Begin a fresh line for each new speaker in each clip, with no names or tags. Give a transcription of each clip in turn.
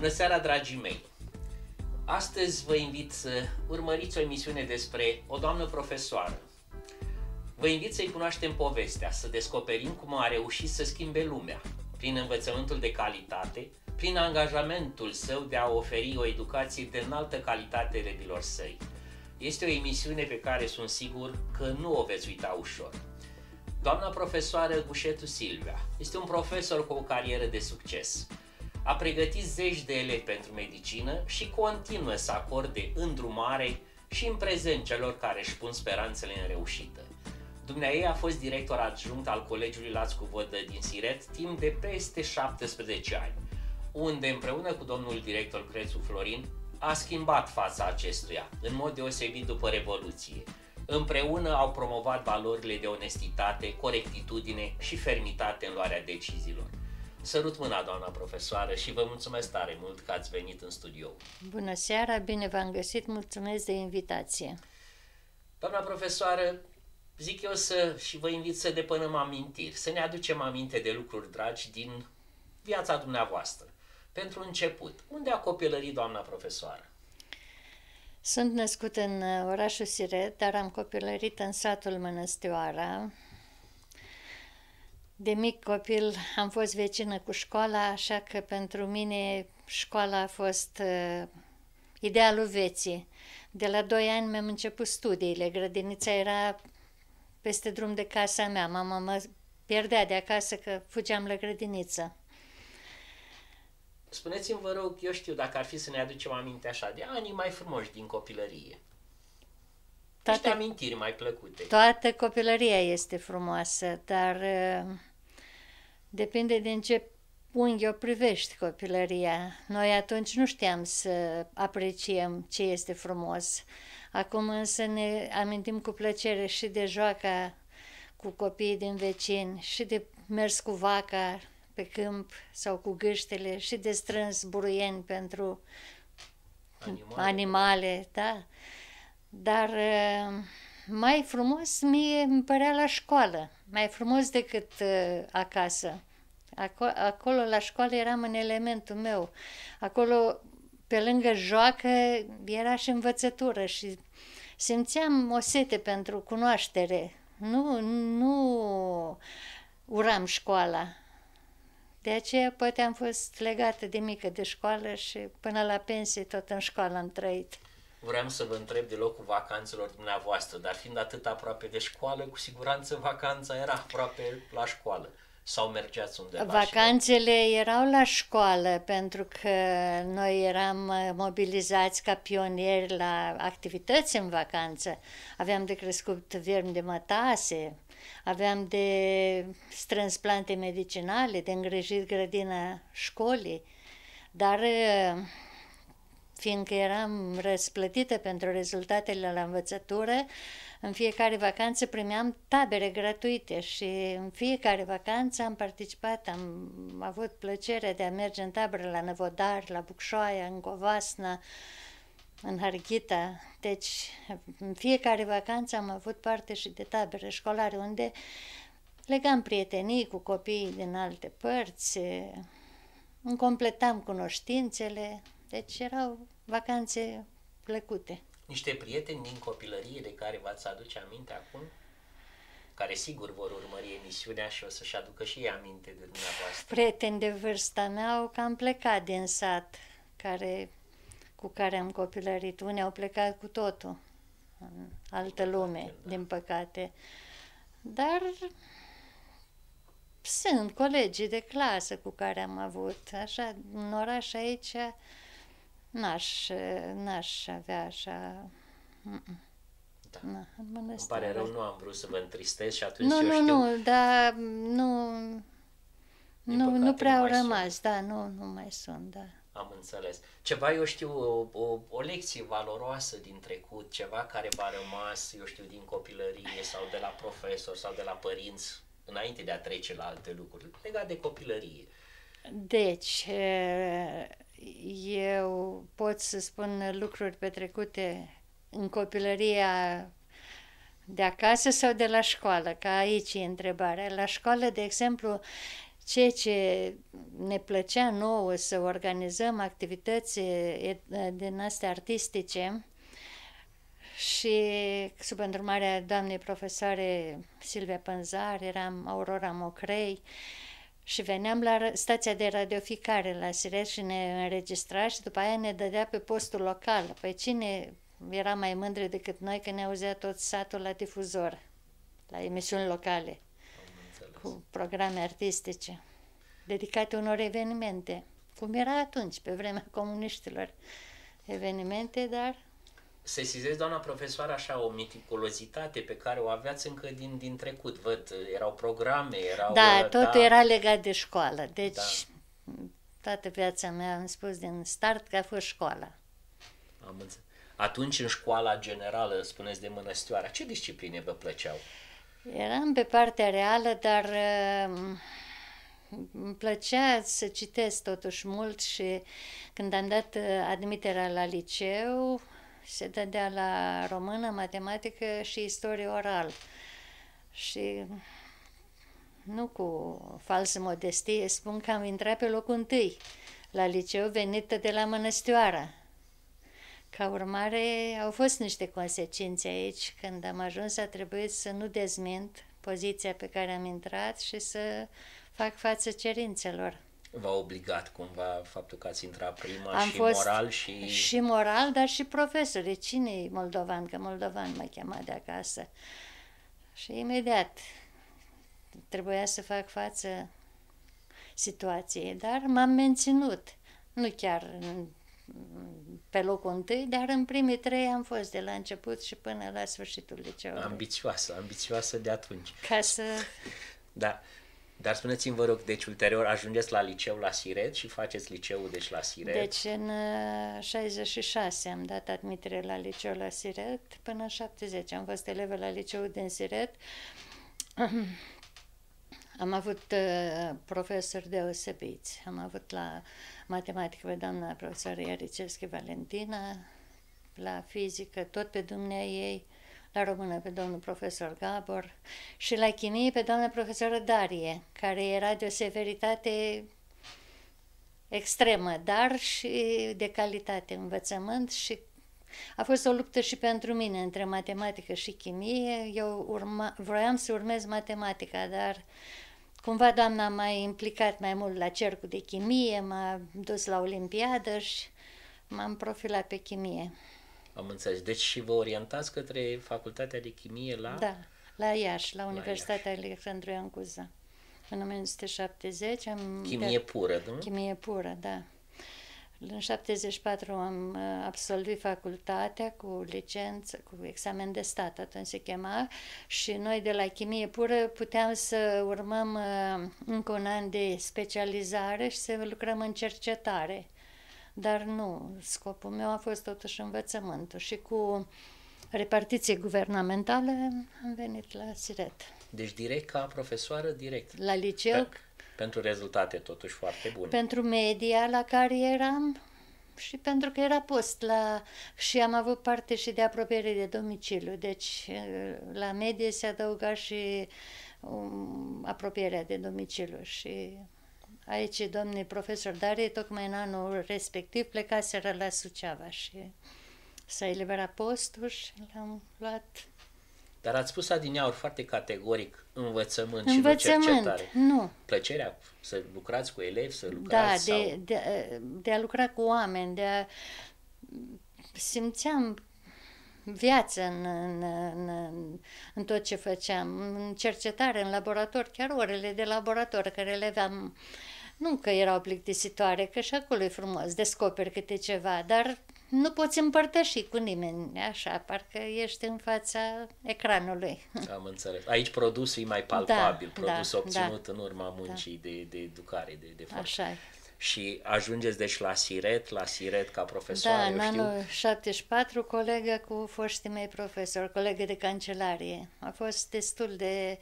Bună seara, dragii mei! Astăzi vă invit să urmăriți o emisiune despre o doamnă profesoară. Vă invit să-i cunoaștem povestea, să descoperim cum a reușit să schimbe lumea, prin învățământul de calitate, prin angajamentul său de a oferi o educație de înaltă calitate elevilor săi. Este o emisiune pe care sunt sigur că nu o veți uita ușor. Doamna profesoară Gușetu Silvia este un profesor cu o carieră de succes. A pregătit zeci de elevi pentru medicină și continuă să acorde îndrumare și în prezent celor care își pun speranțele în reușită. Dumneaei a fost director adjunct al Colegiului Laț cu Vodă din Siret timp de peste 17 ani, unde împreună cu domnul director Crețu Florin a schimbat fața acestuia, în mod deosebit după Revoluție. Împreună au promovat valorile de onestitate, corectitudine și fermitate în luarea deciziilor. Sărut mâna, doamna profesoară, și vă mulțumesc tare mult că ați venit în studio.
Bună seara, bine v-am găsit, mulțumesc de invitație.
Doamna profesoară, zic eu și vă invit să depunem amintiri, să ne aducem aminte de lucruri dragi din viața dumneavoastră. Pentru început, unde a copilărit doamna profesoară?
Sunt născut în orașul Siret, dar am copilărit în satul Mănăstioara. De mic copil am fost vecină cu școala, așa că pentru mine școala a fost idealul vieții. De la 2 ani mi-am început studiile, grădinița era peste drum de casa mea, mama mă pierdea de acasă că fugeam la grădiniță.
Spuneți-mi, vă rog, eu știu, dacă ar fi să ne aducem aminte așa, de anii mai frumoși din copilărie. Niște amintiri mai plăcute.
Toată copilăria este frumoasă, dar depinde din ce unghi o privești copilăria. Noi atunci nu știam să apreciem ce este frumos. Acum însă ne amintim cu plăcere și de joaca cu copiii din vecini, și de mers cu vaca pe câmp sau cu gâștele, și de strâns buruieni pentru animale, da. Dar mai frumos mie îmi părea la școală, mai frumos decât acasă. Acolo la școală eram în elementul meu. Acolo, pe lângă joacă, era și învățătură și simțeam o sete pentru cunoaștere. Nu uram școala. De aceea poate am fost legată de mică de școală și până la pensie tot în școală am trăit.
Vreau să vă întreb de locul vacanțelor dumneavoastră, dar fiind atât aproape de școală, cu siguranță vacanța era aproape la școală. Sau mergeați undeva?
Vacanțele erau la școală, pentru că noi eram mobilizați ca pionieri la activități în vacanță. Aveam de crescut viermi de mătase, aveam de strâns plante medicinale, de îngrijit grădina școlii, dar fiindcă eram răsplătită pentru rezultatele la învățătură, în fiecare vacanță primeam tabere gratuite și în fiecare vacanță am participat, am avut plăcerea de a merge în tabără la Năvodar, la Bucșoaia, în Covasna, în Harghita. Deci, în fiecare vacanță am avut parte și de tabere școlare, unde legam prietenii cu copiii din alte părți, îmi completam cunoștințele, deci erau vacanțe plăcute.
Niște prieteni din copilărie de care v-ați aduce aminte acum? Care sigur vor urmări emisiunea și o să-și aducă și ei aminte de dumneavoastră.
Prieteni de vârsta mea au cam plecat din sat, cu care am copilărit. Unii au plecat cu totul în altă lume, din păcate. Dar sunt colegii de clasă cu care am avut. Așa, în oraș aici n-aș avea așa.
Da.
Na,
îmi pare rău, nu am vrut să vă întristez și atunci
nu prea au rămas, da, nu mai sunt, da.
Am înțeles. Ceva, eu știu, o lecție valoroasă din trecut, ceva care v-a rămas, eu știu, din copilărie sau de la profesor sau de la părinți, înainte de a trece la alte lucruri, legat de copilărie.
Deci, eu pot să spun lucruri petrecute în copilăria de acasă sau de la școală, că aici e întrebarea. La școală, de exemplu, ceea ce ne plăcea nouă să organizăm activități din astea artistice și sub îndrumarea doamnei profesoare Silvia Pânzar, eram Aurora Mocrei și veneam la stația de radioficare la Siret și ne înregistra și după aia ne dădea pe postul local. Păi cine era mai mândru decât noi că ne auzea tot satul la difuzor, la emisiuni locale, cu programe artistice, dedicate unor evenimente, cum era atunci, pe vremea comuniștilor, evenimente, dar...
Sesizez, doamna profesoară, așa o meticulozitate pe care o aveați încă din trecut, văd, erau programe, erau...
Da, totul era legat de școală, deci
Da.
toată viața mea am spus din start că a fost școala.
Am înțeles. Atunci, în școala generală, spuneți de Mănăstioara, ce discipline vă plăceau?
Eram pe partea reală, dar îmi plăcea să citesc totuși mult și când am dat admiterea la liceu, se dădea la română, matematică și istorie oral. Și nu cu falsă modestie, spun că am intrat pe locul întâi la liceu venită de la Mănăstioara. Ca urmare, au fost niște consecințe aici. Când am ajuns, a trebuit să nu dezmint poziția pe care am intrat și să fac față cerințelor.
V-a obligat cumva faptul că ați intrat prima
Am
și
fost
moral și...
Și moral, dar și profesori. Cine-i moldovan? Că moldovan mă chema de acasă. Și imediat trebuia să fac față situației, dar m-am menținut. Nu chiar pe locul întâi, dar în primii 3 am fost de la început și până la sfârșitul liceului.
Ambițioasă de atunci.
Ca să...
Da. Dar spuneți-mi, vă rog, deci ulterior ajungeți la liceu la Siret și faceți liceul deci la Siret?
Deci în 66 am dat admitere la liceu la Siret, până în 70 am fost elevă la liceul din Siret. Am avut profesori deosebiți. Am avut la matematică pe doamna profesoară Iaricevski Valentina, la fizică tot pe dumnea ei, la română pe domnul profesor Gabor și la chimie pe doamna profesoară Darie, care era de o severitate extremă, dar și de calitate învățământ și a fost o luptă și pentru mine între matematică și chimie. Eu vroiam să urmez matematica, dar cumva doamna m-a implicat mai mult la cercul de chimie, m-a dus la olimpiadă și m-am profilat pe chimie.
Am înțeles. Deci și vă orientați către facultatea de chimie la...
Da, la Iași, la Universitatea Alexandru Ioan Cuza. În 1970 am...
Chimie pură, nu?
Chimie pură, da. În 74 am absolvit facultatea cu licență, cu examen de stat, atunci se chema, și noi de la chimie pură puteam să urmăm încă un an de specializare și să lucrăm în cercetare. Dar nu, scopul meu a fost totuși învățământul și cu repartiție guvernamentală am venit la Siret.
Deci direct ca profesoară, direct.
La liceu.
Pentru rezultate totuși foarte bune.
Pentru media la care eram și pentru că era post la... și am avut parte și de apropiere de domiciliu. Deci la medie se adăuga și apropierea de domiciliu și... Aici, domnii profesor Darie, tocmai în anul respectiv, plecaseră la Suceava și s-a eliberat postul și l-am luat.
Dar ați spus adineauri foarte categoric învățământ și nu cercetare.
Nu.
Plăcerea să lucrați cu elevi, să lucrați
sau... de a lucra cu oameni, simțeam viață în tot ce făceam, în cercetare, în laborator, chiar orele de laborator care le aveam, nu că erau plictisitoare, că și acolo e frumos, descoperi câte ceva, dar nu poți împărtăși cu nimeni, așa, parcă ești în fața ecranului.
Am înțeles. Aici produsul e mai palpabil, produsul obținut în urma muncii de educare, de formare.
Așa.
Și ajungeți deci la Siret ca profesoară,
în anul 74, colegă cu foștii mei profesori, colegă de cancelarie. A fost destul de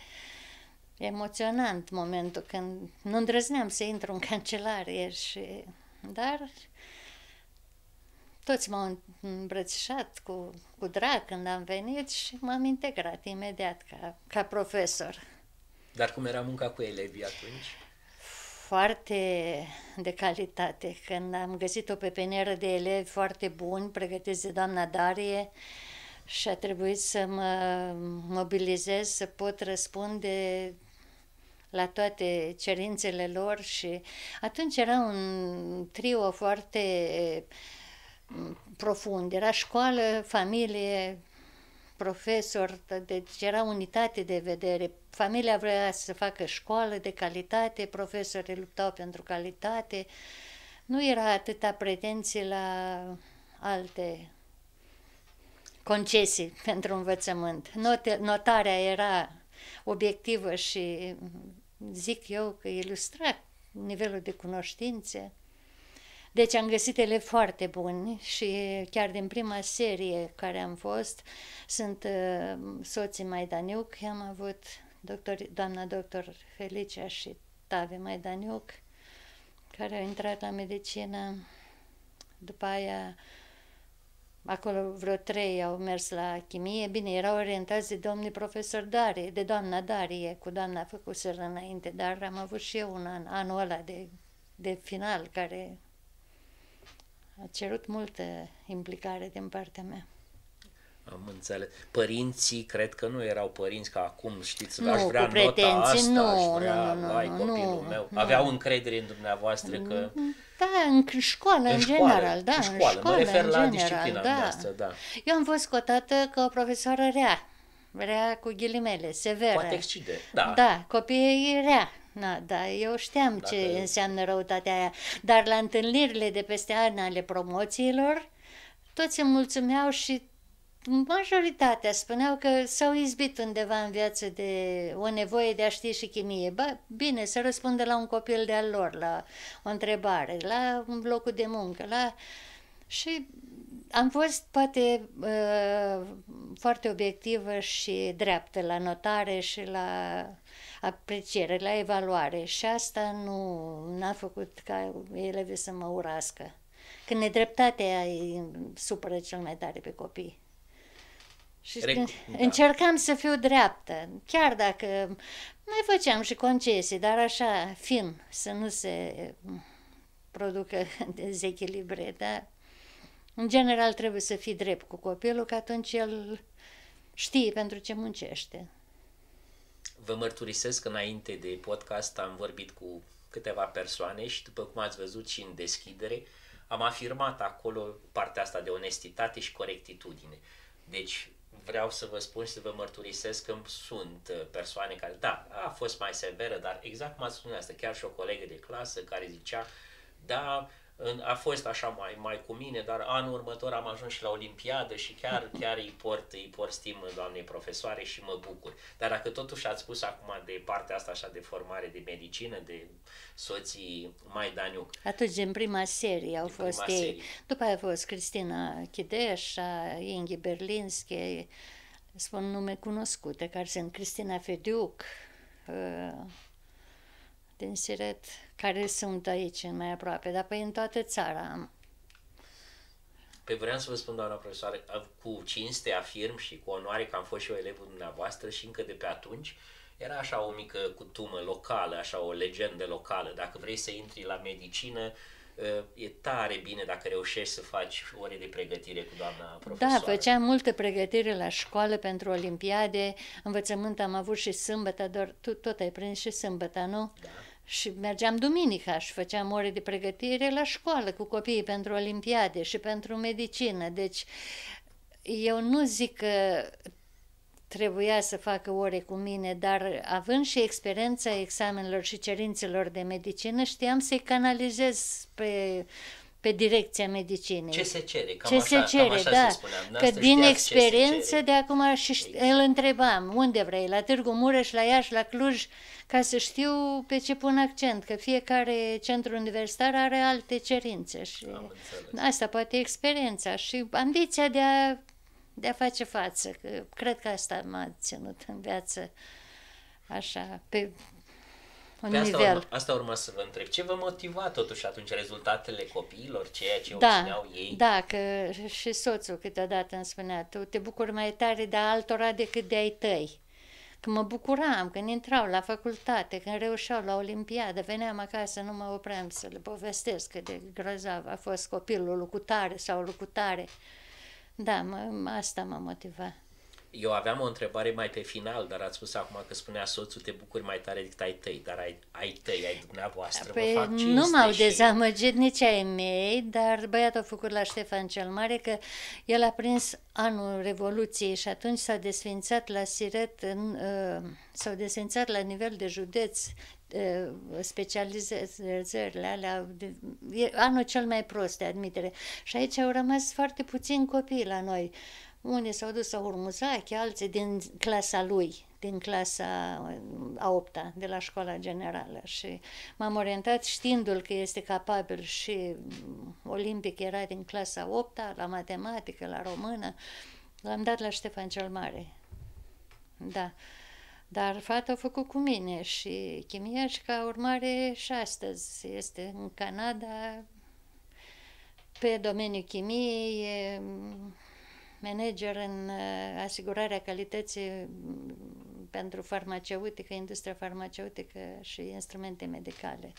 emoționant momentul când nu îndrăzneam să intru în cancelarie, dar toți m-au îmbrățișat cu drag când am venit și m-am integrat imediat ca profesor.
Dar cum era munca cu elevii atunci?
foarte de calitate. Când am găsit o pepenieră de elevi foarte buni, pregătiți de doamna Darie, și a trebuit să mă mobilizez, să pot răspunde la toate cerințele lor, și atunci era un trio foarte profund. Era școală, familie, profesor, deci era unitate de vedere. Familia vrea să facă școală de calitate, profesorii luptau pentru calitate. Nu era atâta pretenție la alte concesii pentru învățământ. Notarea era obiectivă și zic eu că ilustra nivelul de cunoștințe. Deci am găsit elevi foarte buni și chiar din prima serie care am fost, sunt soții Maidaniuc, am avut doamna doctor Felicia și Tavi Maidaniuc, care au intrat la medicină. După aia, acolo vreo 3 au mers la chimie. Bine, erau orientați de domnii profesor Darie, de doamna Darie, cu doamna făcuseră înainte, dar am avut și eu un anul ăla de final, care a cerut multă implicare din partea mea.
Am înțeles. Părinții, cred că nu erau părinți ca acum, știți,
Nu,
aș vrea
cu pretenții,
nota asta,
nu,
aș vrea,
nu,
ai copilul meu. Aveau încredere în dumneavoastră că...
Da, în școală, în general, da,
în școală, mă refer la disciplina
da.
noastră, da.
Eu am fost cotată ca o profesoară rea cu ghilimele, severă.
Poate excide, da.
Da, copiii rea. Na, da, eu știam ce înseamnă răutatea aia, dar la întâlnirile de peste ani ale promoțiilor, toți îmi mulțumeau și majoritatea spuneau că s-au izbit undeva în viață de o nevoie de a ști și chimie. Ba, bine, să răspundă la un copil de-al lor, la o întrebare, la un locul de muncă, și am fost poate foarte obiectivă și dreaptă la notare și la apreciere, la evaluare, și asta nu n-a făcut ca elevii să mă urască. Când nedreptatea îi supără cel mai tare pe copii. Și încercam să fiu dreaptă, chiar dacă mai făceam și concesii, dar așa, fin, să nu se producă dezechilibre, dar în general trebuie să fii drept cu copilul, că atunci el știe pentru ce muncește.
Vă mărturisesc că înainte de podcast am vorbit cu câteva persoane și, după cum ați văzut și în deschidere, am afirmat acolo partea asta de onestitate și corectitudine. Deci vreau să vă spun și să vă mărturisesc că sunt persoane care, da, a fost mai severă, dar exact cum ați spus asta, chiar și o colegă de clasă care zicea, da, a fost așa mai cu mine, dar anul următor am ajuns și la Olimpiadă și chiar îi port stimă doamnei profesoare și mă bucur. Dar dacă totuși ați spus acum de partea asta așa de formare de medicină, de soții Maidaniuc.
Atunci, în prima serie au fost ei. După aia a fost Cristina Chideșa, Inghi Berlinski, spun nume cunoscute, care sunt Cristina Fediuc, din Siret, care sunt aici mai aproape, dar în toată țara am.
Pe vreau să vă spun, doamna profesoară, cu cinste afirm și cu onoare că am fost și eu elevul dumneavoastră și încă de pe atunci era așa o mică cutumă locală, așa o legendă locală. Dacă vrei să intri la medicină, e tare bine dacă reușești să faci ore de pregătire cu doamna profesoară.
Da, făceam multă pregătire la școală pentru olimpiade, învățământ am avut și sâmbătă, doar tu tot ai prins și sâmbătă, nu?
Da.
Și mergeam duminica și făceam ore de pregătire la școală cu copiii pentru olimpiade și pentru medicină. Deci eu nu zic că trebuia să facă ore cu mine, dar având și experiența examenelor și cerințelor de medicină, știam să-i canalizez pe direcția medicinei.
Ce se cere?
Cam așa
da. Se spunea.
Că din experiență de acum și îl întrebam, unde vrei, la Târgu Mureș, la Iași, la Cluj, ca să știu pe ce pun accent, că fiecare centru universitar are alte cerințe și asta poate experiența și ambiția de a face față, că cred că asta m-a ținut în viață așa, pe nivel.
Asta urma să vă întreb. Ce vă motiva totuși atunci rezultatele copiilor, ceea ce obțineau ei?
Da, că și soțul câteodată îmi spunea, tu te bucuri mai tare de altora decât de ai tăi. Când mă bucuram, când intrau la facultate, când reușeau la olimpiadă, veneam acasă, nu mă opream să le povestesc cât de grozav a fost copilul lucutare sau lucutare. Da, asta m-a motivat.
Eu aveam o întrebare mai pe final, dar ați spus acum că spunea soțul te bucuri mai tare decât ai tăi, dar ai tăi, ai dumneavoastră,
Păi
vă fac cinste
nu m-au
și...
dezamăgit nici ai mei, dar băiatul a făcut la Ștefan cel Mare că el a prins anul Revoluției și atunci s-a desfințat la Siret, s-au desfințat la nivel de județ specializările alea, anul cel mai prost de admitere. Și aici au rămas foarte puțini copii la noi. Unii s-au dus la Urmuzache, alții din clasa lui, din clasa a 8-a, de la școala generală. Și m-am orientat știindu-l că este capabil și olimpic, era din clasa a 8-a, la matematică, la română. L-am dat la Ștefan cel Mare. Da. Dar fata a făcut cu mine și chimia și ca urmare și astăzi este în Canada pe domeniul chimiei, e manager în asigurarea calității pentru farmaceutică, industria farmaceutică și instrumente medicale.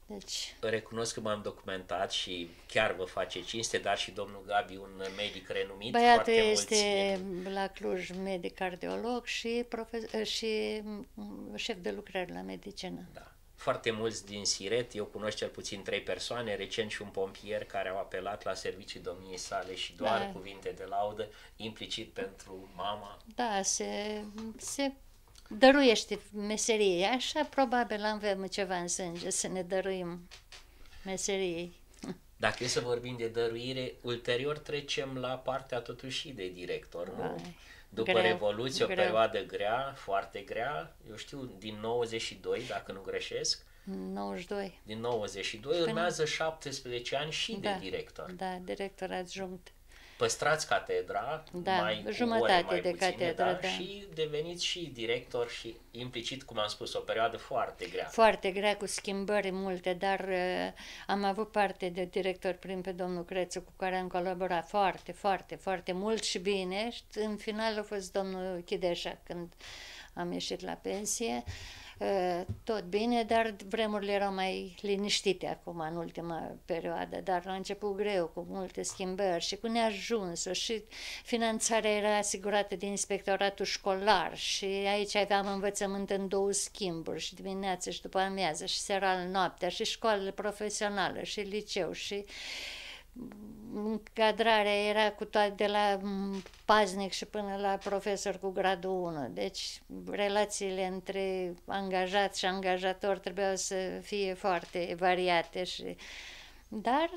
Deci...
Recunosc că m-am documentat și chiar vă face cinste, dar și domnul Gabi, un medic renumit.
Băiatul este la Cluj medic cardiolog și șef de lucrări la medicină.
Da. Foarte mulți din Siret, eu cunosc cel puțin 3 persoane, recent și un pompier care au apelat la servicii domniei sale și doar cuvinte de laudă, implicit pentru mama.
Da, se dăruiește meserie, așa probabil avem ceva în sânge, să ne dăruim meseriei.
Dacă e să vorbim de dăruire, ulterior trecem la partea totuși de director, nu? După Revoluție, o perioadă grea, foarte grea, eu știu, din 92, dacă nu greșesc.
92.
Din 92 urmează 17 ani și de director.
Da, director adjunct.
Păstrați catedra, mai
jumătate
mai
de
puține,
catedră, da.
Și deveniți și director și implicit, cum am spus, o perioadă foarte grea.
Foarte grea, cu schimbări multe, dar am avut parte de director prin pe domnul Crețu, cu care am colaborat foarte, foarte, foarte mult și bine. Și în final a fost domnul Chideșa când am ieșit la pensie. Tot bine, dar vremurile erau mai liniștite acum în ultima perioadă, dar la început greu, cu multe schimbări și cu neajunsuri și finanțarea era asigurată de inspectoratul școlar și aici aveam învățământ în 2 schimburi, și dimineața și după amiază și seara noaptea și școală profesională și liceu și încadrarea era cu toate, de la paznic și până la profesor cu gradul 1. Deci relațiile între angajat și angajator trebuiau să fie foarte variate. Dar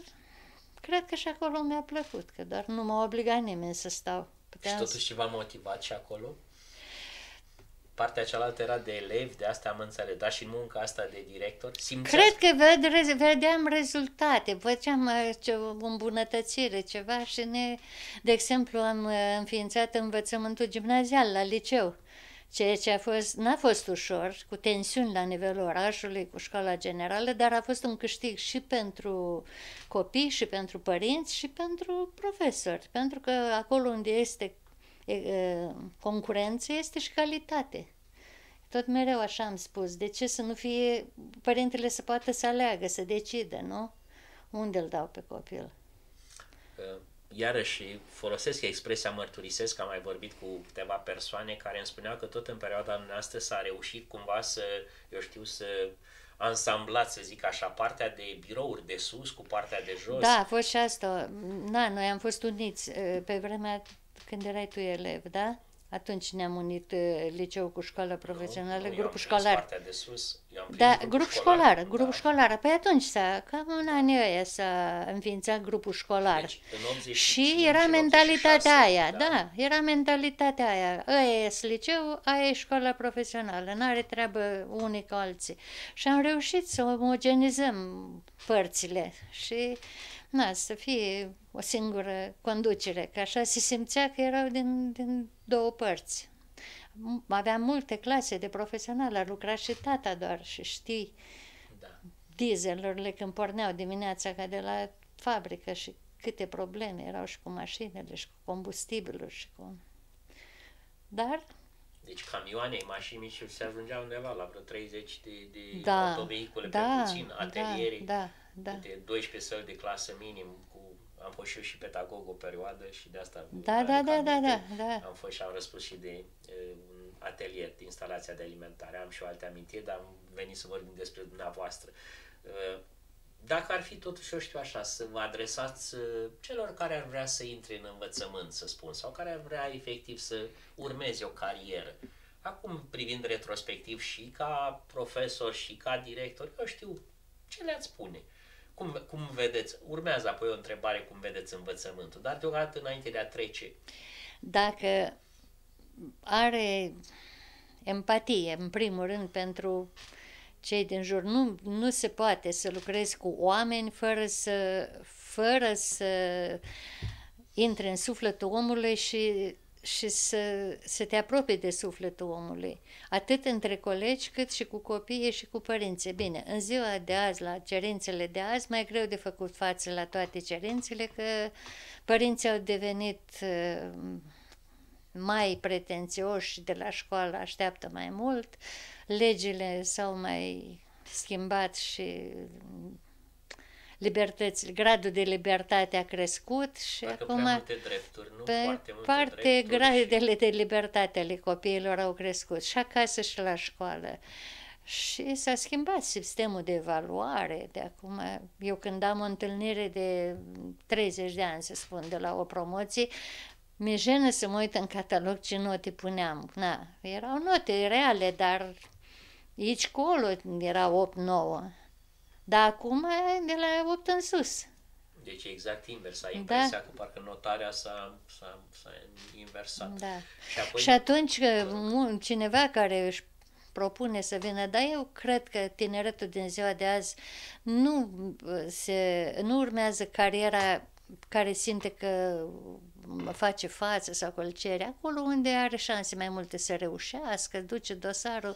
cred că și acolo mi-a plăcut, că doar nu m-a obligat nimeni să stau.
Și totuși ce v-a motivat și acolo? Partea cealaltă era de elevi, de asta am înțeles, dar și munca asta de director?
Cred că vedeam rezultate, făceam o îmbunătățire, ceva și de exemplu, am înființat învățământul gimnazial la liceu, ceea ce n-a fost ușor, cu tensiuni la nivelul orașului, cu școala generală, dar a fost un câștig și pentru copii, și pentru părinți, și pentru profesori, pentru că acolo unde este concurență este și calitate. Tot mereu așa am spus. De ce să nu fie părintele să poată să aleagă, să decide, nu? Unde îl dau pe copil?
Iarăși folosesc expresia mărturisesc, că am mai vorbit cu câteva persoane care îmi spuneau că tot în perioada noastră s-a reușit cumva să, eu știu, să ansamblați, să zic așa, partea de birouri de sus cu partea de jos.
Da, a fost și asta. Da, noi am fost uniți pe vremea când erai tu elev, da? Atunci ne-am unit liceu cu școală profesională, grupul școlar.
Partea de sus,
da, grupul școlar. Păi atunci cam în anii ăia s-a înființat grupul școlar.
Deci, în 85,
și era mentalitatea
86,
aia, da, era mentalitatea aia. Aia e liceu, aia e școala profesională, n-are treabă unii cu alții. Și am reușit să omogenizăm părțile și să fie o singură conducere, că așa se simțea că erau din 2 părți. Aveam multe clase de profesional, a lucrat și tata doar și știi dieselurile când porneau dimineața ca de la fabrică și câte probleme erau și cu mașinile și cu combustibilul și cu... Dar
Deci camioane, mașini mici se ajungea undeva la vreo 30 de
Da,
autovehicule pe
da,
puțin, ateliere,
da.
de 12 săli de clasă minim, am fost și eu și pedagog o perioadă și de asta
Da.
am fost și am răspuns și de un atelier de instalația de alimentare. Am și alte amintiri, dar am venit să vorbim despre dumneavoastră. Dacă ar fi totuși, eu știu așa, să vă adresați celor care ar vrea să intre în învățământ, să spun, sau care ar vrea efectiv să urmeze o carieră, acum privind retrospectiv și ca profesor și ca director, eu știu, ce le-ați spune? Cum vedeți? Urmează apoi o întrebare, cum vedeți învățământul, dar deocamdată înainte de a trece.
Dacă are empatie, în primul rând, pentru cei din jur, nu se poate să lucrezi cu oameni fără să intre în sufletul omului și să te apropii de sufletul omului, atât între colegi cât și cu copiii și cu părinții. Bine, în ziua de azi, la cerințele de azi, mai greu de făcut față la toate cerințele, că părinții au devenit mai pretențioși, de la școală așteaptă mai mult, legile s-au mai schimbat și gradul de libertate a crescut și
parcă
acum
prea multe drepturi, nu?
pe
Foarte multe
parte
drepturi
gradele de libertate ale copiilor au crescut și acasă și la școală. Și s-a schimbat sistemul de evaluare de acum. Eu când am o întâlnire de 30 de ani, să spun, de la o promoție, mi-e jenă să mă uit în catalog ce note puneam. Na, erau note reale, dar aici colo era 8-9. Dar acum de la 8 în sus.
Deci exact invers, ai impresia că parcă notarea s-a inversat.
Da.
Și,
și atunci cineva care își propune să vină, dar eu cred că tineretul din ziua de azi nu urmează cariera care simte că face față sau că îl cere, acolo unde are șanse mai multe să reușească, duce dosarul.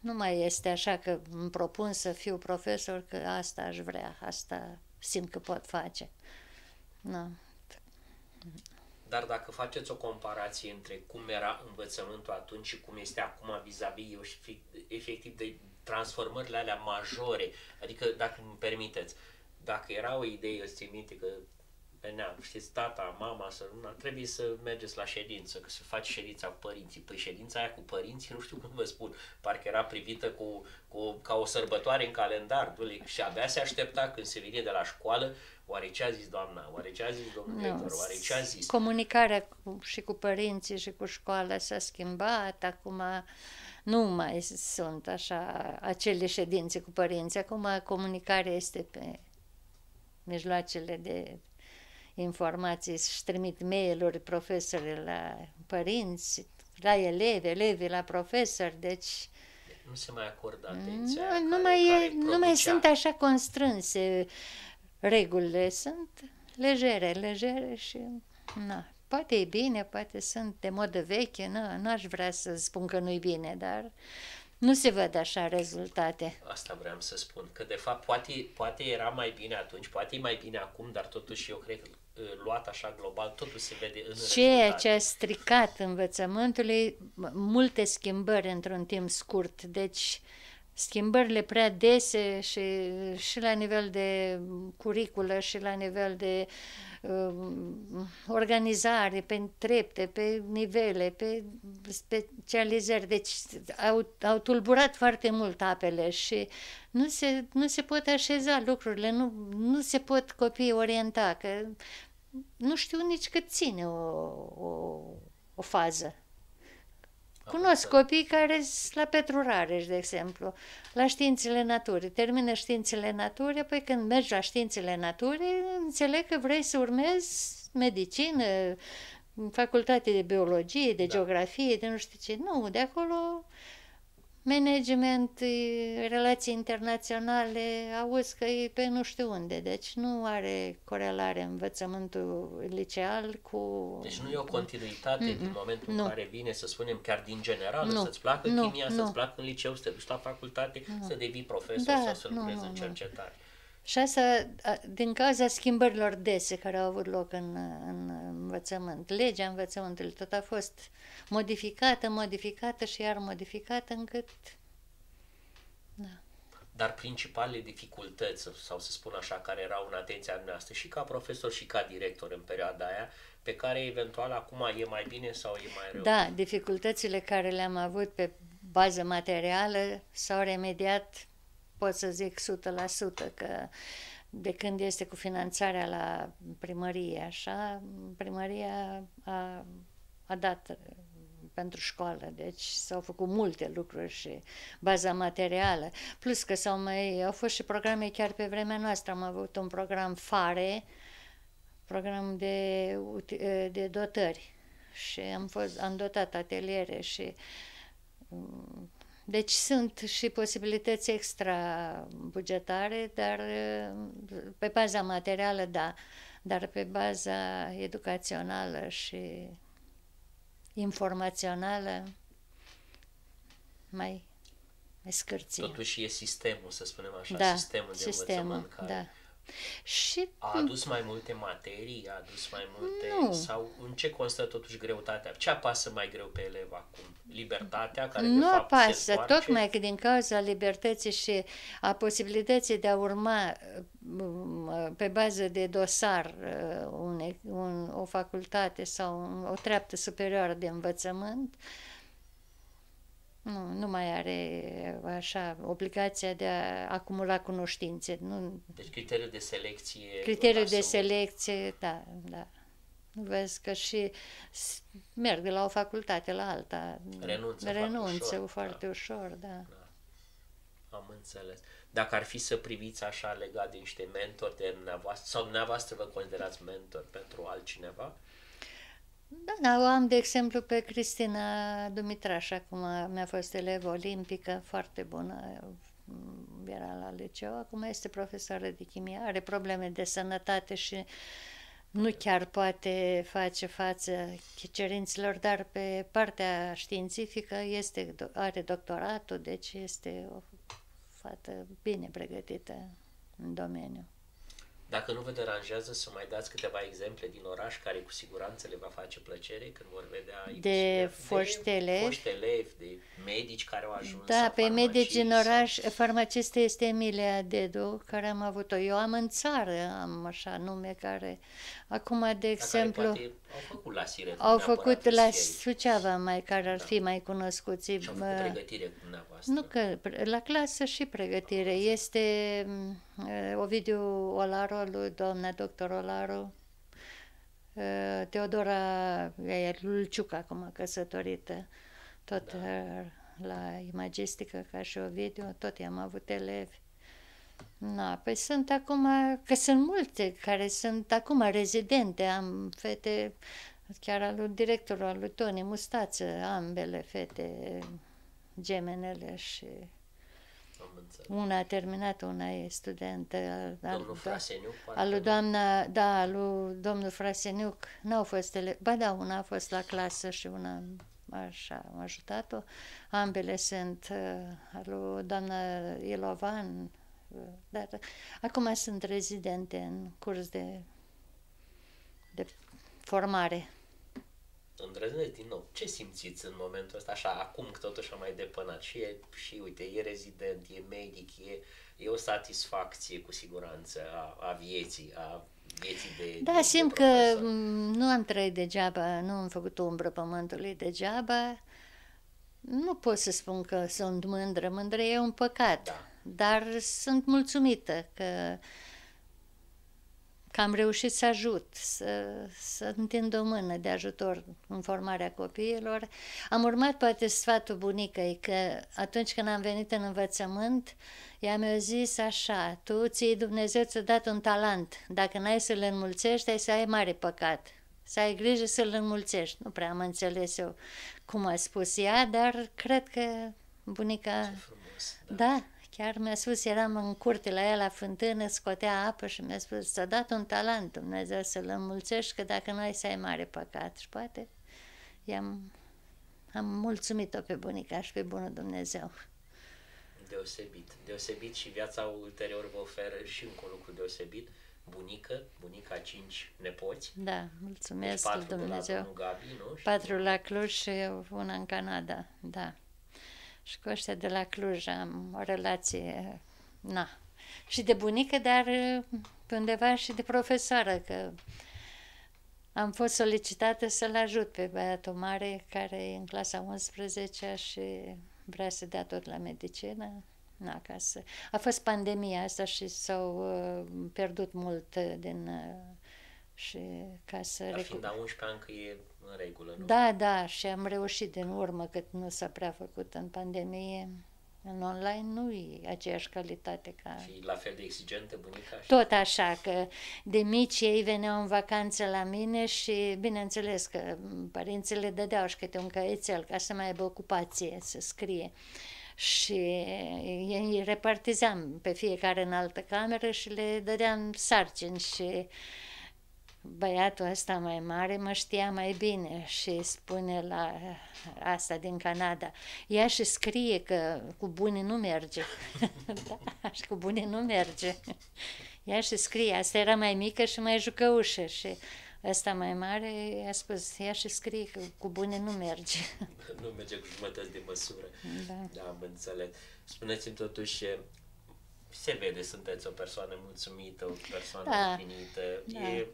Nu mai este așa că îmi propun să fiu profesor, că asta aș vrea, asta simt că pot face. No.
Dar dacă faceți o comparație între cum era învățământul atunci și cum este acum vis-a-vis, efectiv, de transformările alea majore, adică, dacă îmi permiteți, dacă era o idee, eu țin minte că veneam, știți, tata, mama, trebuie să mergeți la ședință, că se face ședința cu părinții. Păi ședința aia cu părinții, nu știu cum vă spun, parcă era privită ca o sărbătoare în calendar, și abia se aștepta când se vine de la școală, oare ce a zis doamna, oare ce a zis domnul rector, oare ce a zis.
Comunicarea și cu părinții și cu școala s-a schimbat, acum nu mai sunt așa acele ședințe cu părinții, acum comunicarea este pe mijloacele de informații, își trimit mail-uri profesorii la părinți, la elevii la profesori, deci
nu se mai acordă atenția
nu mai sunt așa constrânse regulile, sunt legere și poate e bine, poate sunt de modă veche, n-aș vrea să spun că nu-i bine, dar nu se văd așa rezultate.
Asta vreau să spun, că de fapt poate era mai bine atunci, poate e mai bine acum, dar totuși eu cred că luat așa global, totul se vede în rezultate.
Ceea ce a stricat învățământului, multe schimbări într-un timp scurt, deci schimbările prea dese și la nivel de curiculă și la nivel de organizare, pe trepte, pe nivele, pe specializări, deci au tulburat foarte mult apele și nu se pot așeza lucrurile, nu se pot copiii orienta, că nu știu nici cât ține o fază. Cunosc copii care sunt la Petru Rareș, de exemplu, la științele naturii. Termină științele naturii, apoi când mergi la științele naturii, înțeleg că vrei să urmezi medicină, facultate de biologie, de geografie, de nu știu ce. Nu, de acolo management, relații internaționale, auzi că e pe nu știu unde, deci nu are corelare învățământul liceal cu...
Deci nu e o continuitate din momentul în care vine, să spunem, chiar din general, să-ți placă chimia, să-ți placă în liceu, să te duci la facultate, să devii profesor sau să lucrezi în cercetare.
Și asta din cauza schimbărilor dese care au avut loc în învățământ. Legea învățământului tot a fost modificată și iar modificată încât... Da.
Dar principalele dificultăți, sau să spun așa, care erau în atenția noastră și ca profesor și ca director în perioada aia, pe care eventual acum e mai bine sau e mai rău?
Da, dificultățile care le-am avut pe bază materială s-au remediat, pot să zic 100%, că de când este cu finanțarea la primărie, așa, primăria a dat pentru școală, deci s-au făcut multe lucruri și baza materială, plus că au fost și programe chiar pe vremea noastră, am avut un program FARE, program de dotări și am dotat ateliere și deci sunt și posibilități extra bugetare, dar pe baza materială, da, dar pe baza educațională și informațională mai scârție.
Totuși e sistemul, să spunem așa,
da,
sistemul de învățământ care...
Da. Și
a adus mai multe materii, a adus mai multe...
Nu.
Sau în ce constă totuși greutatea? Ce apasă mai greu pe elev acum? Libertatea care
nu
de fapt
apasă,
se întoarce?
tocmai că din cauza libertății și a posibilității de a urma pe bază de dosar o facultate sau o treaptă superioară de învățământ, nu mai are așa obligația de a acumula cunoștințe.
Deci criteriul de selecție...
Criteriul de selecție, da. Vezi că și merg de la o facultate la alta. Renunță foarte ușor, da.
Am înțeles. Dacă ar fi să priviți așa legat de niște mentori de dumneavoastră, sau dumneavoastră vă considerați mentor pentru altcineva?
Da, o am de exemplu pe Cristina Dumitraș, acum mi-a fost elevă olimpică, foarte bună, era la liceu, acum este profesoară de chimie, are probleme de sănătate și nu chiar poate face față cerințelor, dar pe partea științifică are doctoratul, deci este o fată bine pregătită în domeniu.
Dacă nu vă deranjează să mai dați câteva exemple din oraș care cu siguranță le va face plăcere când vor vedea
de foști
elevi, de medici care au ajuns.
Da, pe medici în oraș, farmacistă este Emilia Dedu, care am avut-o. Eu am în țară, am așa nume care, acum de exemplu,
care au făcut la Siret.
Au făcut la Suceava, care ar fi mai cunoscuți.
Și au făcut pregătire cu dumneavoastră.
Nu, că la clasă și pregătire. Este Ovidiu Olaru, lui doamna doctor Olaru, Teodora Lulciuc, acum căsătorită, tot la imagistică ca și Ovidiu, tot i-am avut elevi. Păi sunt acum, că sunt multe care sunt acum rezidente, am fete, chiar al lui directorul, al lui Toni Mustață, ambele fete gemenele și una a terminat, una e studentă.
Domnul Fraseniuc?
Al lui doamna, da, al lui domnul Fraseniuc, n-au fost elevi, ba da, una a fost la clasă și una așa am ajutat-o, ambele sunt al lui doamna Ilovan, dar acum sunt rezidente în curs de formare.
Îndrăznesc din nou. Ce simțiți în momentul ăsta, așa, acum că totuși am mai depănat și uite, e rezident, e medic, e o satisfacție cu siguranță a vieții de
Da, simt că
profesor.
nu am trăit degeaba, nu am făcut umbră pământului degeaba. Nu pot să spun că sunt mândră, mândră e un păcat,
da.
Dar sunt mulțumită că am reușit să ajut, să întind o mână de ajutor în formarea copiilor. Am urmat poate sfatul bunicăi, că atunci când am venit în învățământ, ea mi-a zis așa: tu ție Dumnezeu ți-a dat un talent, dacă n-ai să-l înmulțești, ai să ai mare păcat. Să ai grijă să-l înmulțești. Nu prea am înțeles eu cum a spus ea, dar cred că bunica...
Ce frumos,
da, chiar mi-a spus, eram în curte la ea la fântână, scotea apă și mi-a spus: ți-a dat un talent Dumnezeu să-l înmulțești, că dacă nu ai să ai mare păcat. Și poate am mulțumit-o pe bunica și pe bunul Dumnezeu.
Deosebit. Deosebit și viața ulterior vă oferă și încă un lucru deosebit. Bunica 5 nepoți.
Da, mulțumesc
deci 4
Dumnezeu.
de la domnul Gabi, nu?
4 la Cluj și una în Canada, da. Și cu ăștia de la Cluj am o relație, na, și de bunică, dar pe undeva și de profesoară, că am fost solicitată să-l ajut pe băiatul mare, care e în clasa 11 și vrea să dea tot la medicină. Na, a fost pandemia asta și s-au pierdut mult din... și ca să...
Dar fiind la 11 ani că e în regulă, nu?
Da, și am reușit din urmă, că nu s-a prea făcut în pandemie. În online nu e aceeași calitate ca...
Și la fel de exigentă bunica?
Tot așa, că de mici ei veneau în vacanță la mine și bineînțeles că părinții le dădeau și câte un căiețel ca să mai aibă ocupație, să scrie. Și îi repartizam pe fiecare în altă cameră și le dădeam sarcini și băiatul ăsta mai mare mă știa mai bine și spune la asta din Canada, ia și scrie că cu bune nu merge. Da, și cu bune nu merge. Ia și scrie, asta era mai mică și mai jucăușă și ăsta mai mare a spus, ia și scrie că cu bune nu merge.
Nu merge cu jumătăți de măsură.
Da,
am înțeles. Spuneți-mi totuși, se vede, sunteți o persoană mulțumită, o persoană împlinită.
Da.
E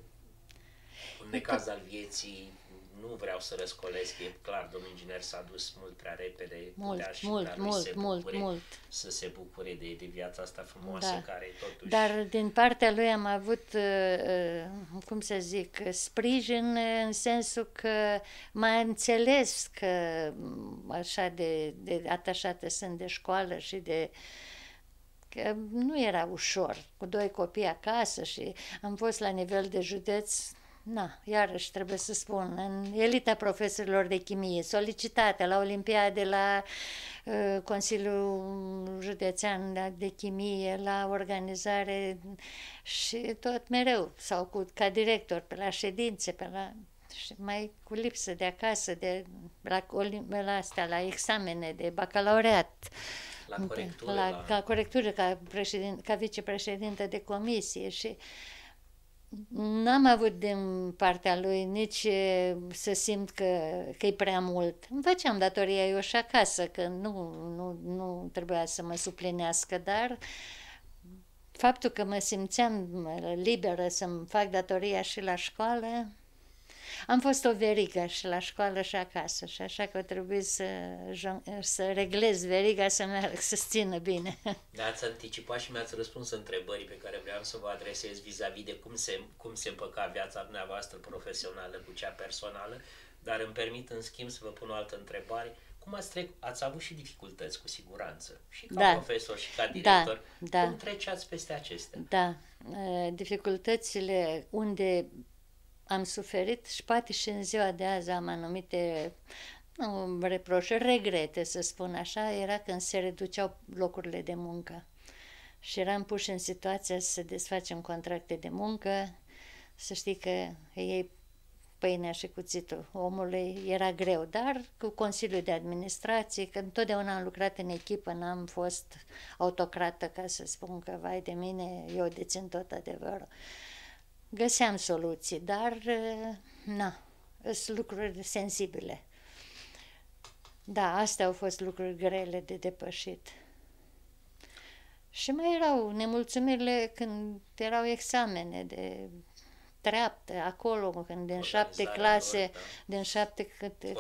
un necaz al vieții, nu vreau să răscolesc, e clar, domnul inginer s-a dus mult prea repede,
mult.
Să se bucure de viața asta frumoasă, care totuși...
Dar din partea lui am avut, cum să zic, sprijin în sensul că m-a înțeles că așa de atașată sunt de școală și de... că nu era ușor, cu 2 copii acasă și am fost la nivel de județ. Na, iarăși trebuie să spun, în elita profesorilor de chimie, solicitate la Olimpiade, la Consiliul Județean de Chimie, la organizare și tot mereu, sau ca director pe la ședințe, și mai cu lipsă de acasă, la astea, la examene de bacalaureat.
La
corectură, ca vicepreședintă de comisie și n-am avut din partea lui nici să simt că e prea mult. Îmi făceam datoria eu și acasă, că nu trebuia să mă suplinească, dar faptul că mă simțeam liberă să-mi fac datoria și la școală, am fost o verigă și la școală și acasă și așa că trebuie să reglez veriga să țină bine.
Ne-ați anticipat și mi-ați răspuns întrebării pe care vreau să vă adresez vis-a-vis de cum se împăca viața dumneavoastră profesională cu cea personală, dar îmi permit în schimb să vă pun o altă întrebare. Cum ați avut și dificultăți cu siguranță, și ca profesor și ca director, cum treceați peste acestea?
Da, dificultățile unde am suferit și poate și în ziua de azi am anumite reproșuri, regrete să spun așa, era când se reduceau locurile de muncă și eram puși în situația să desfacem contracte de muncă, să știi că ei pâinea și cuțitul omului era greu, dar cu Consiliul de Administrație, că întotdeauna am lucrat în echipă, n-am fost autocrată ca să spun că vai de mine, eu dețin tot adevărul. Găseam soluții, dar, sunt lucruri sensibile. Da, astea au fost lucruri grele de depășit. Și mai erau nemulțumirile când erau examene de treaptă, acolo, când din 7 clase, din 7 câte...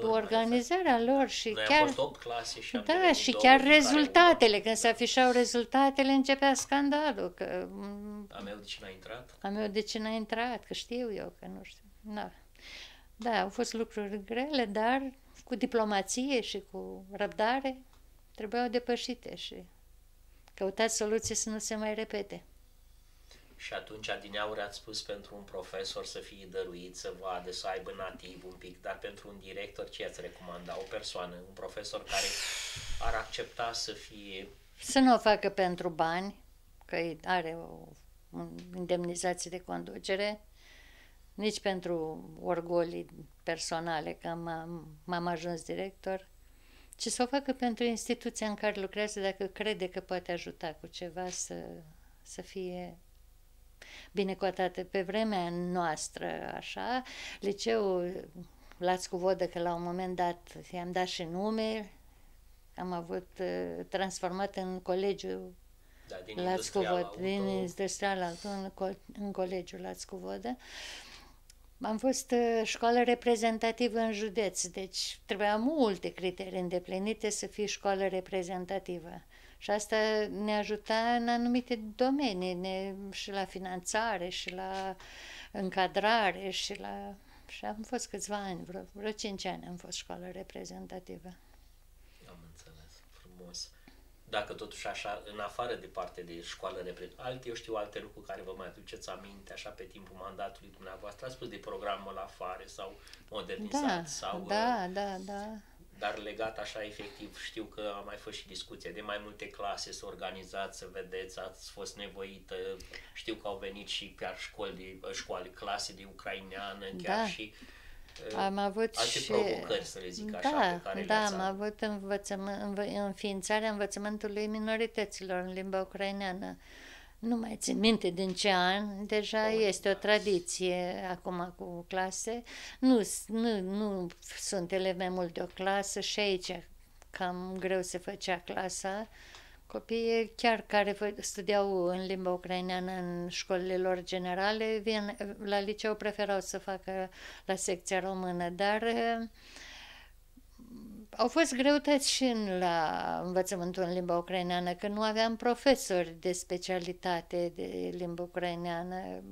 Organizarea lor
și
noi
chiar...
am fost 8 clase și am
da, și chiar rezultatele, când se afișau rezultatele, începea scandalul, că...
A meu de ce n-a intrat?
A meu de ce n-a intrat, că știu eu, că nu știu. Da, au fost lucruri grele, dar cu diplomație și cu răbdare trebuiau depășite și căutați soluții să nu se mai repete.
Și atunci, adineauri, ați spus pentru un profesor să fie dăruit, să vadă, să aibă nativ un pic, dar pentru un director ce ați recomanda? O persoană, un profesor care ar accepta să fie...
Să nu o facă pentru bani, că are o indemnizație de conducere, nici pentru orgolii personale, că m-am ajuns director, Ce să o facă pentru instituția în care lucrează, dacă crede că poate ajuta cu ceva să fie bine cotată. Pe vremea noastră, așa, liceul Lațcu Vodă, că la un moment dat i-am dat și nume, am avut transformat în colegiul Lațcu Vodă, din industrial auto în colegiul Lațcu Vodă. Am fost școală reprezentativă în județ, deci trebuia multe criterii îndeplinite să fii școală reprezentativă. Și asta ne ajuta în anumite domenii, și la finanțare, și la încadrare, și am fost câțiva ani, vreo 5 ani am fost școală reprezentativă.
Am înțeles, frumos. Dacă totuși așa, în afară de parte de școală reprezentativă, alte lucruri care vă mai aduceți aminte, așa pe timpul mandatului dumneavoastră, ați spus de programul la fare sau modernizat sau...
Da.
Dar legat așa efectiv, știu că a mai fost și discuție de mai multe clase să organizați, să vedeți, ați fost nevoită, știu că au venit și chiar școli, clase de ucraineană, chiar și
am avut
alte
și
provocări, să le zic așa, pe care le-ați
am avut înființarea învățământului minorităților în limba ucraineană. Nu mai țin minte din ce an, deja este o tradiție acum cu clase. Nu sunt elevi mai mult de o clasă și aici cam greu se făcea clasa. Copiii chiar care studiau în limba ucraineană în școlile lor generale, la liceu preferau să facă la secția română, dar au fost greutăți și la învățământul în limba ucraineană, că nu aveam profesori de specialitate de limba ucraineană,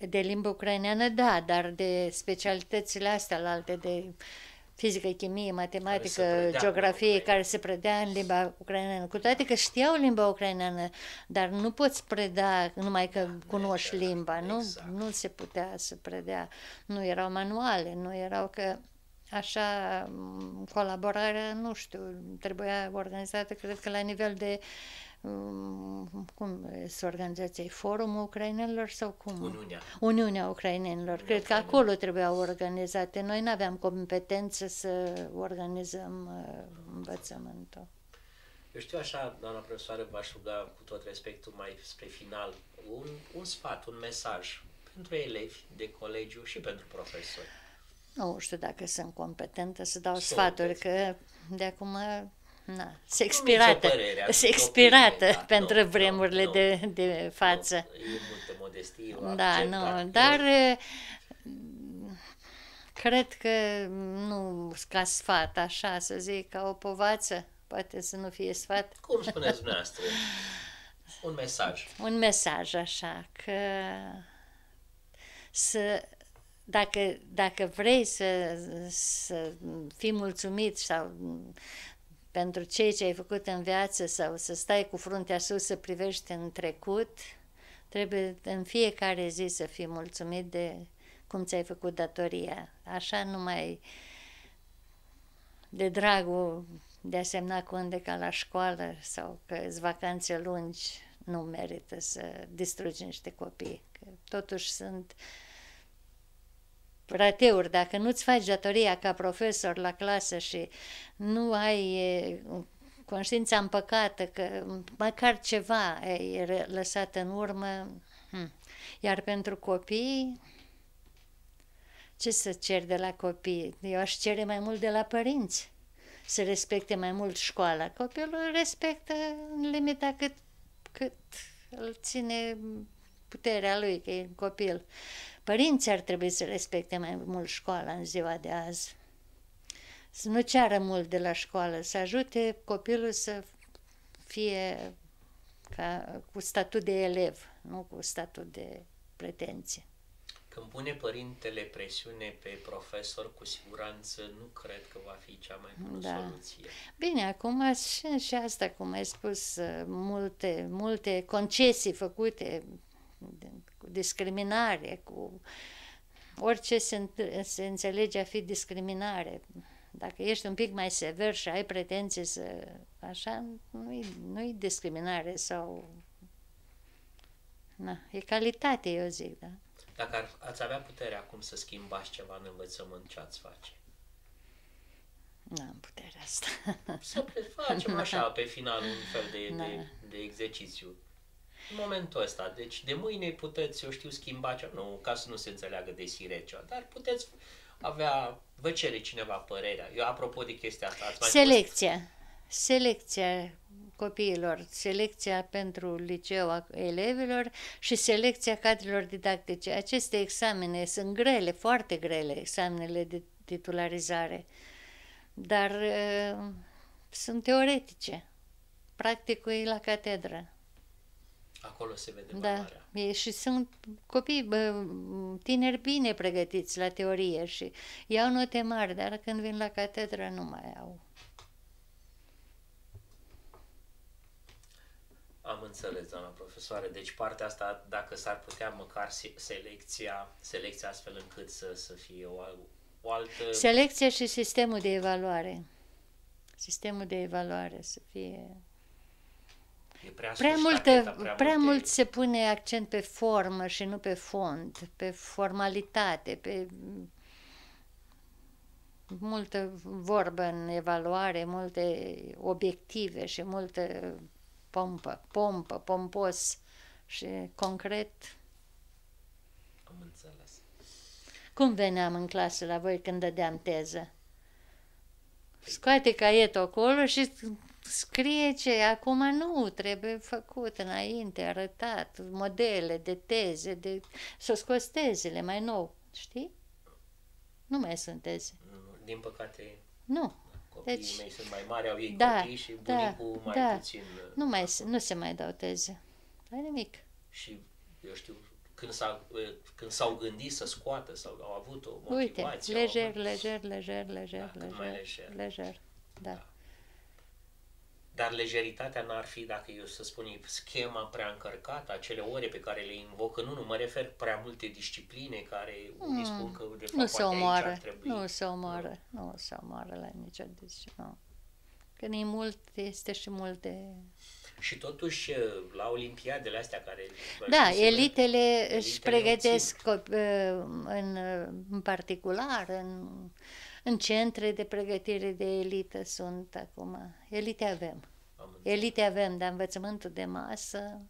de limba ucraineană, da, dar de specialitățile astea alte de fizică, chimie, matematică, geografie, care se predea în limba ucraineană. Cu toate că știau limba ucraineană, dar nu poți preda numai că cunoști limba, nu se putea să predea. Nu erau manuale, nu erau că... Așa, colaborarea, nu știu, trebuia organizată, cred că la nivel de, cum este organizația, Forumul Ucrainenilor sau cum? Uniunea Ucrainenilor. Cred că acolo trebuiau organizate. Noi nu aveam competență să organizăm învățământul.
Eu știu așa, doamna profesoară, v-aș ruga cu tot respectul mai spre final, un sfat, un mesaj pentru elevi de colegiu și pentru profesori.
Nu știu dacă sunt competentă să dau sfaturi, că de acum se expirată pentru vremurile de față.
E multă modestie.
Dar cred că nu ca sfat, așa să zic, ca o povață, poate să nu fie sfat.
Cum spuneți dumneavoastră? Un mesaj.
Un mesaj, așa, că dacă vrei să fii mulțumit sau pentru ceea ce ai făcut în viață sau să stai cu fruntea sus să privești în trecut, trebuie în fiecare zi să fii mulțumit de cum ți-ai făcut datoria. Așa numai de dragul de a semna conde ca la școală sau că-s vacanțe lungi, nu merită să distrugi niște copii. Că totuși sunt rateuri. Dacă nu-ți faci datoria ca profesor la clasă și nu ai conștiința împăcată că măcar ceva ai lăsat în urmă, iar pentru copii, ce să cer de la copii? Eu aș cere mai mult de la părinți, să respecte mai mult școala. Copilul respectă în limita cât îl ține puterea lui, că e copil. Părinții ar trebui să respecte mai mult școala în ziua de azi. Să nu ceară mult de la școală, să ajute copilul să fie cu statut de elev, nu cu statut de pretenție.
Când pune părintele presiune pe profesor, cu siguranță nu cred că va fi cea mai bună soluție.
Bine, acum și asta, cum ai spus, multe concesii făcute, cu discriminare, cu orice se înțelege a fi discriminare. Dacă ești un pic mai sever și ai pretenții să... așa, nu-i discriminare sau... e calitate, eu zic, da?
Dacă ați avea puterea acum să schimbați ceva în învățământ, ce ați face?
N-am puterea asta.
Să facem așa pe final un fel de exercițiu. În momentul ăsta, deci de mâine puteți, eu știu, schimba ceva, nu, ca să nu se înțeleagă de sirecea, dar puteți avea, vă cere cineva părerea. Eu, apropo de chestia asta, ați mai
Selecția copiilor, selecția pentru liceu a elevilor și selecția cadrelor didactice. Aceste examene sunt grele, foarte grele, examenele de titularizare, dar sunt teoretice. Practicul e la catedră.
Acolo se vede valoarea.
Da, și sunt copii, tineri bine pregătiți la teorie și iau note mari, dar când vin la catedră nu mai au.
Am înțeles, doamna profesoară. Deci partea asta, dacă s-ar putea măcar selecția astfel încât să fie o altă...
Selecția și sistemul de evaluare. Sistemul de evaluare să fie... Prea mult se pune accent pe formă și nu pe fond, pe formalitate, pe multă vorbă în evaluare, multe obiective și multă pompă, pompos și concret.
Am înțeles.
Cum veneam în clasă la voi când dădeam teză? Scoate caietul acolo și scrie ce acum nu trebuie făcut înainte, arătat, modele de teze, s-o scos tezele mai nou, știi? Nu mai sunt teze.
Din păcate,
nu.
Copiii mei sunt mai mari, au ei copii și bunicul mai puțin.
Nu se mai dau teze. La nimic.
Și, eu știu, când s-au gândit să scoată sau au avut o motivație.
Uite, lejer, da.
Dar lejeritatea n-ar fi, dacă eu să spun, schema prea încărcată, acele ore pe care le invocă, nu mă refer prea multe discipline care unii spun că de fapt poate aici ar trebui.
Nu se omoară la nicio disciplină. Când e mult, este și multe...
Și totuși, la olimpiadele astea care...
Da, elitele își pregătesc în particular, în centre de pregătire de elită sunt acum. Elite avem, dar învățământul de masă...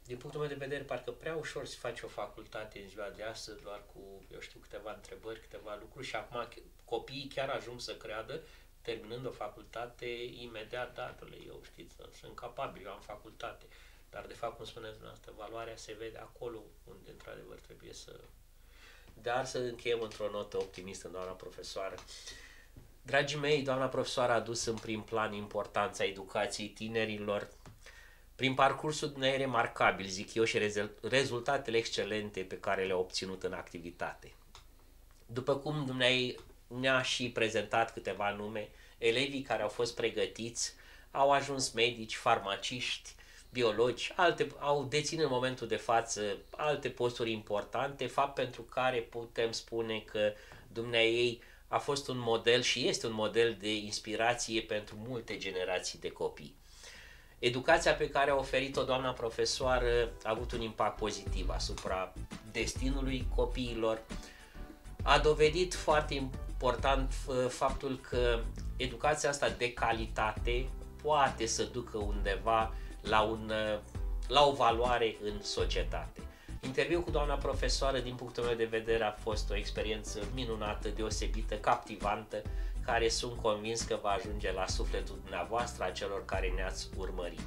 Din punctul meu de vedere, parcă prea ușor se face o facultate în ziua de astăzi, doar cu, eu știu, câteva întrebări, câteva lucruri și acum copiii chiar ajung să creadă, terminând o facultate, imediat datele, eu știți, sunt capabil, eu am facultate, dar de fapt, cum spuneți dumneavoastră, valoarea se vede acolo unde într-adevăr trebuie să... Dar să încheiem într-o notă optimistă, doamna profesoară. Dragii mei, doamna profesoară a adus în prim plan importanța educației tinerilor, prin parcursul dumneavoastră remarcabil, zic eu, și rezultatele excelente pe care le-a obținut în activitate. După cum dumneavoastră ne-a și prezentat câteva nume, elevii care au fost pregătiți au ajuns medici, farmaciști, biologi, au deținut în momentul de față alte posturi importante, fapt pentru care putem spune că dumneavoastră a fost un model și este un model de inspirație pentru multe generații de copii. Educația pe care a oferit-o doamna profesoară a avut un impact pozitiv asupra destinului copiilor. A dovedit foarte important faptul că educația asta de calitate poate să ducă undeva la o valoare în societate. Interviul cu doamna profesoară, din punctul meu de vedere, a fost o experiență minunată, deosebită, captivantă, care sunt convins că va ajunge la sufletul dumneavoastră, a celor care ne-ați urmărit.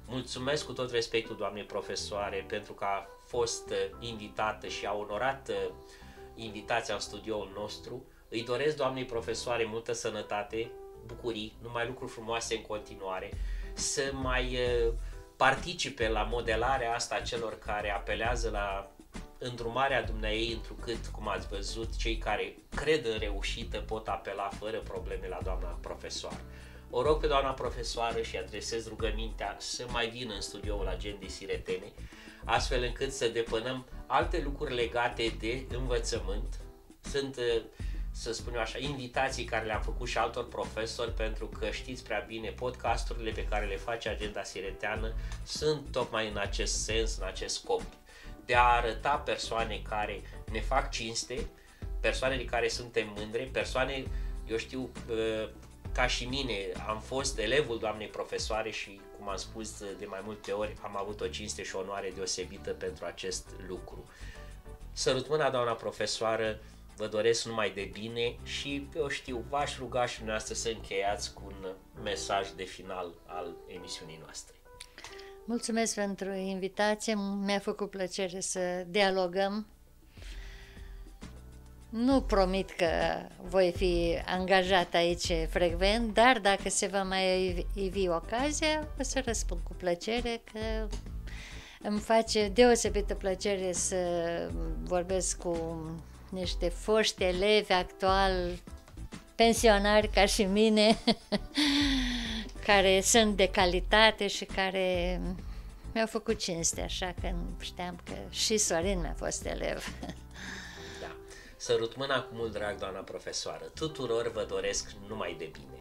Mulțumesc cu tot respectul doamnei profesoare pentru că a fost invitată și a onorat invitația în studioul nostru. Îi doresc doamnei profesoare multă sănătate, bucurii, numai lucruri frumoase în continuare, să mai participe la modelarea asta a celor care apelează la îndrumarea dumneaei, întrucât, cum ați văzut, cei care cred în reușită pot apela fără probleme la doamna profesoară. O rog pe doamna profesoară și adresez rugămintea să mai vină în studioul Agendei Siretene, astfel încât să depănăm alte lucruri legate de învățământ. Sunt, să spun eu așa, invitații care le-am făcut și altor profesori, pentru că știți prea bine, podcasturile pe care le face Agenda Sireteană sunt tocmai în acest sens, în acest scop, de a arăta persoane care ne fac cinste, persoane de care suntem mândri, persoane, eu știu, ca și mine, am fost elevul doamnei profesoare și, cum am spus de mai multe ori, am avut o cinste și onoare deosebită pentru acest lucru. Sărut mâna, doamna profesoară, vă doresc numai de bine și, eu știu, v-aș ruga și dumneavoastră să încheiați cu un mesaj de final al emisiunii noastre.
Mulțumesc pentru invitație, mi-a făcut plăcere să dialogăm. Nu promit că voi fi angajat aici frecvent, dar dacă se va mai ivi ocazia, o să răspund cu plăcere, că îmi face deosebită plăcere să vorbesc cu niște foști elevi actual pensionari ca și mine, care sunt de calitate și care mi-au făcut cinste, așa că știam că și Sorin mi-a fost elev.
Da. Sărut mâna cu mult drag, doamna profesoară. Tuturor vă doresc numai de bine.